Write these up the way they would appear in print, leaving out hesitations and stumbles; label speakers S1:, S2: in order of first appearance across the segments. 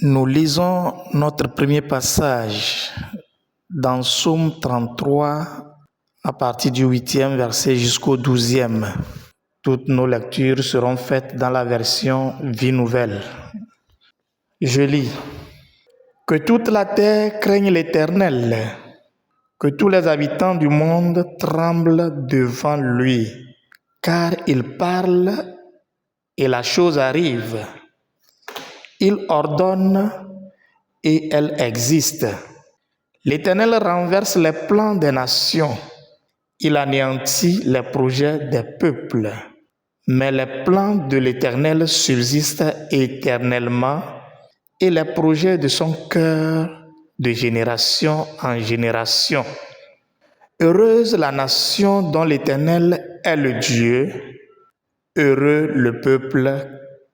S1: Nous lisons notre premier passage dans Psaume 33 à partir du 8e verset jusqu'au 12e. Toutes nos lectures seront faites dans la version Vie Nouvelle. Je lis. Que toute la terre craigne l'Éternel, que tous les habitants du monde tremblent devant lui, car il parle et la chose arrive. Il ordonne et elle existe. L'Éternel renverse les plans des nations. Il anéantit les projets des peuples. Mais les plans de l'Éternel subsistent éternellement et les projets de son cœur de génération en génération. Heureuse la nation dont l'Éternel est le Dieu. Heureux le peuple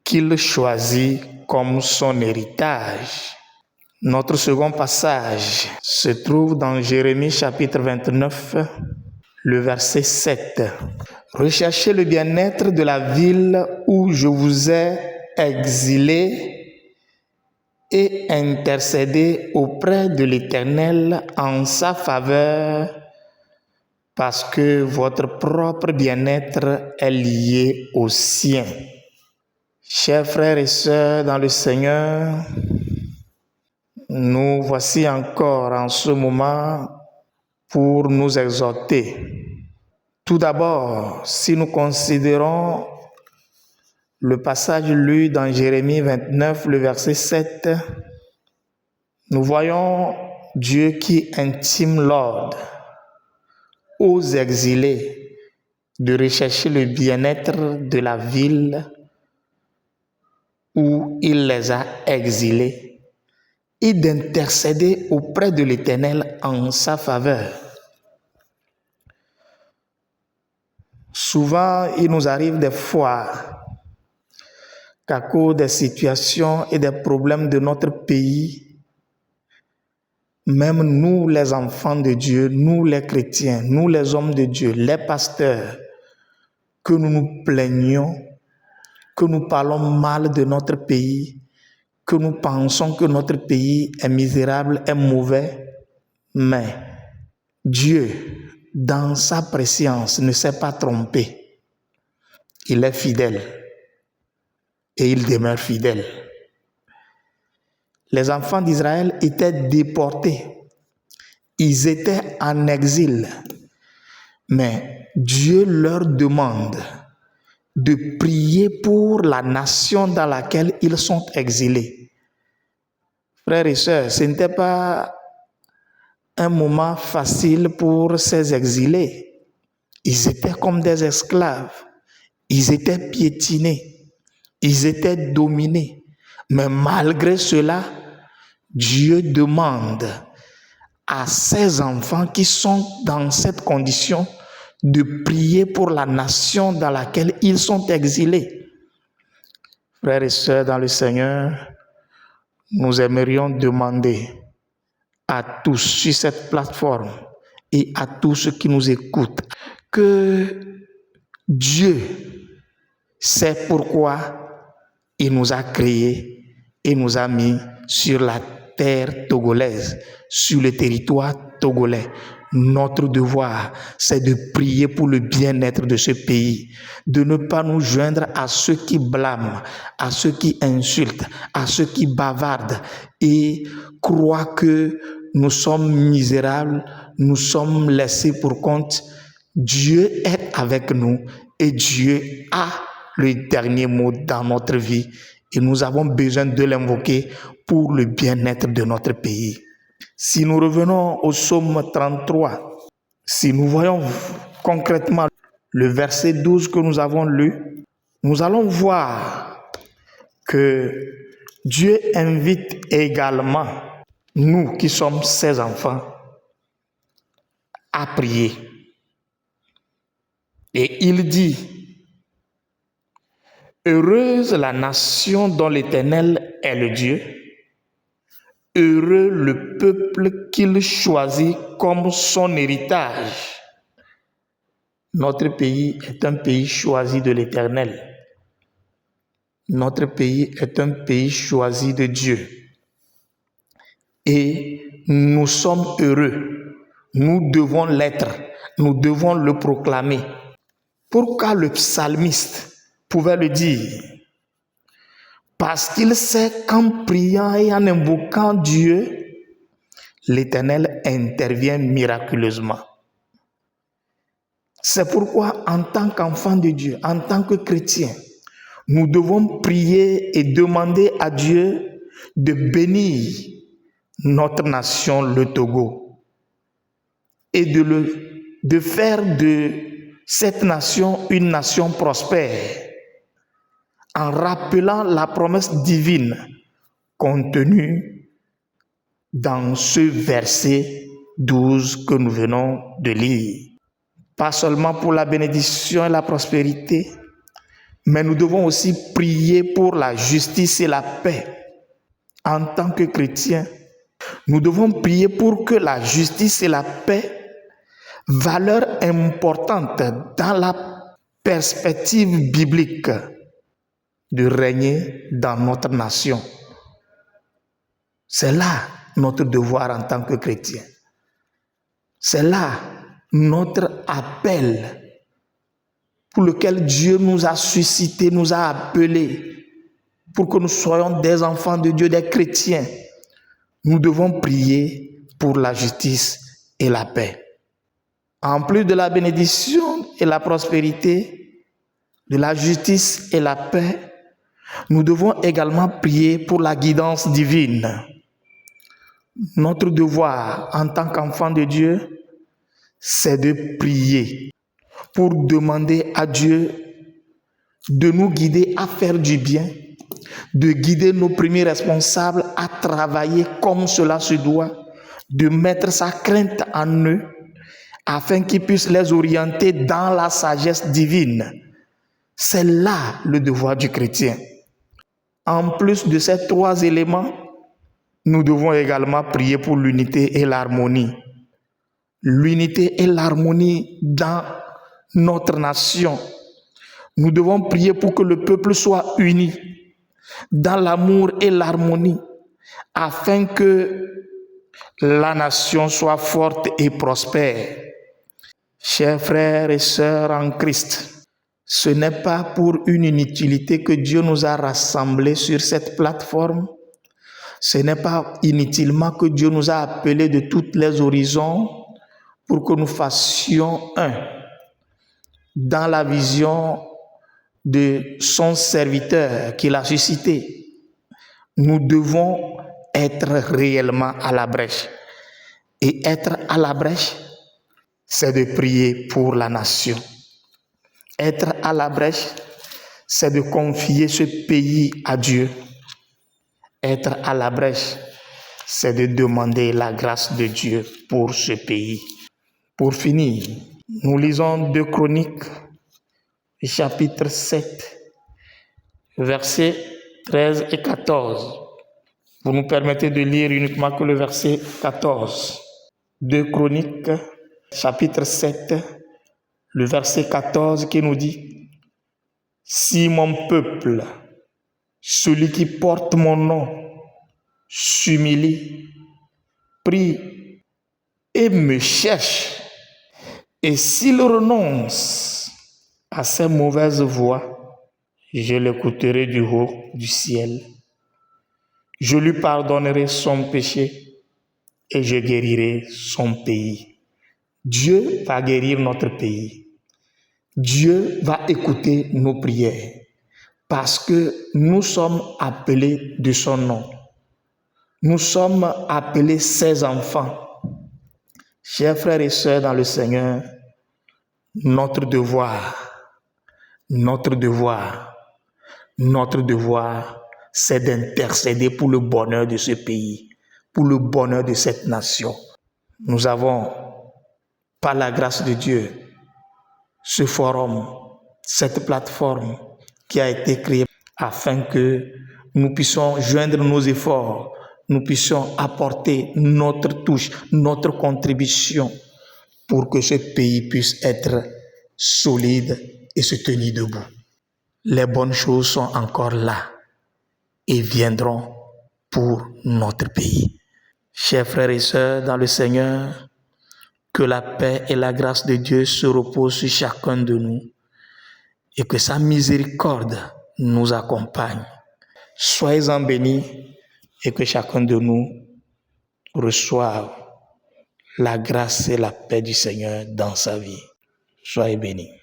S1: qu'il choisit comme son héritage. Notre second passage se trouve dans Jérémie chapitre 29, le verset 7. Recherchez le bien-être de la ville où je vous ai exilés et intercédez auprès de l'Éternel en sa faveur, parce que votre propre bien-être est lié au sien. Chers frères et sœurs dans le Seigneur, nous voici encore en ce moment pour nous exhorter. Tout d'abord, si nous considérons le passage lu dans Jérémie 29, le verset 7, nous voyons Dieu qui intime l'ordre aux exilés de rechercher le bien-être de la ville où il les a exilés et d'intercéder auprès de l'Éternel en sa faveur. Souvent, il nous arrive des fois qu'à cause des situations et des problèmes de notre pays, même nous les enfants de Dieu, nous les chrétiens, nous les hommes de Dieu, les pasteurs, que nous nous plaignons, que nous parlons mal de notre pays, que nous pensons que notre pays est misérable, est mauvais, mais Dieu, dans sa préscience, ne s'est pas trompé. Il est fidèle et il demeure fidèle. Les enfants d'Israël étaient déportés. Ils étaient en exil. Mais Dieu leur demande de prier pour la nation dans laquelle ils sont exilés. Frères et sœurs, ce n'était pas un moment facile pour ces exilés. Ils étaient comme des esclaves. Ils étaient piétinés. Ils étaient dominés. Mais malgré cela, Dieu demande à ses enfants qui sont dans cette condition de prier pour la nation dans laquelle ils sont exilés. Frères et sœurs dans le Seigneur, nous aimerions demander à tous sur cette plateforme et à tous ceux qui nous écoutent que Dieu sait pourquoi il nous a créés et nous a mis sur la terre togolaise, sur le territoire togolais. Notre devoir, c'est de prier pour le bien-être de ce pays, de ne pas nous joindre à ceux qui blâment, à ceux qui insultent, à ceux qui bavardent et croient que nous sommes misérables, nous sommes laissés pour compte. Dieu est avec nous et Dieu a le dernier mot dans notre vie et nous avons besoin de l'invoquer pour le bien-être de notre pays. Si nous revenons au psaume 33, si nous voyons concrètement le verset 12 que nous avons lu, nous allons voir que Dieu invite également nous qui sommes ses enfants à prier. Et il dit, heureuse la nation dont l'Éternel est le Dieu, heureux le peuple qu'il choisit comme son héritage. Notre pays est un pays choisi de l'Éternel. Notre pays est un pays choisi de Dieu. et nous sommes heureux. Nous devons l'être, nous devons le proclamer. Pourquoi le psalmiste pouvait le dire? Parce qu'il sait qu'en priant et en invoquant Dieu, l'Éternel intervient miraculeusement. C'est pourquoi, en tant qu'enfant de Dieu, en tant que chrétien, nous devons prier et demander à Dieu de bénir notre nation, le Togo, et de faire de cette nation une nation prospère, en rappelant la promesse divine contenue dans ce verset 12 que nous venons de lire. Pas seulement pour la bénédiction et la prospérité, mais nous devons aussi prier pour la justice et la paix. En tant que chrétiens, nous devons prier pour que la justice et la paix, valeur importante dans la perspective biblique, de régner dans notre nation. C'est là notre devoir en tant que chrétien. C'est là notre appel pour lequel Dieu nous a suscité, nous a appelés, pour que nous soyons des enfants de Dieu, des chrétiens. Nous devons prier pour la justice et la paix. En plus de la bénédiction et la prospérité, de la justice et la paix, nous devons également prier pour la guidance divine. Notre devoir en tant qu'enfant de Dieu, c'est de prier pour demander à Dieu de nous guider à faire du bien, de guider nos premiers responsables à travailler comme cela se doit, de mettre sa crainte en eux, afin qu'ils puissent les orienter dans la sagesse divine. C'est là le devoir du chrétien. En plus de ces trois éléments, nous devons également prier pour l'unité et l'harmonie. L'unité et l'harmonie dans notre nation. Nous devons prier pour que le peuple soit uni dans l'amour et l'harmonie, afin que la nation soit forte et prospère. Chers frères et sœurs en Christ, ce n'est pas pour une inutilité que Dieu nous a rassemblés sur cette plateforme. Ce n'est pas inutilement que Dieu nous a appelés de tous les horizons pour que nous fassions un dans la vision de son serviteur qu'il a suscité. Nous devons être réellement à la brèche. Et être à la brèche, c'est de prier pour la nation. Être à la brèche, c'est de confier ce pays à Dieu. Être à la brèche, c'est de demander la grâce de Dieu pour ce pays. Pour finir, nous lisons 2 Chroniques, chapitre 7, versets 13 et 14. Vous nous permettez de lire uniquement que le verset 14. 2 Chroniques, chapitre 7, le verset 14 qui nous dit: si mon peuple, celui qui porte mon nom, s'humilie, prie et me cherche, et s'il renonce à ses mauvaises voies, je l'écouterai du haut du ciel. Je lui pardonnerai son péché et je guérirai son pays. Dieu va guérir notre pays. Dieu va écouter nos prières parce que nous sommes appelés de son nom. Nous sommes appelés ses enfants. Chers frères et sœurs dans le Seigneur, notre devoir, c'est d'intercéder pour le bonheur de ce pays, pour le bonheur de cette nation. Nous avons, par la grâce de Dieu, ce forum, cette plateforme qui a été créée afin que nous puissions joindre nos efforts, nous puissions apporter notre touche, notre contribution pour que ce pays puisse être solide et se tenir debout. Les bonnes choses sont encore là et viendront pour notre pays. Chers frères et sœurs dans le Seigneur, que la paix et la grâce de Dieu se reposent sur chacun de nous et que sa miséricorde nous accompagne. Soyez-en bénis et que chacun de nous reçoive la grâce et la paix du Seigneur dans sa vie. Soyez bénis.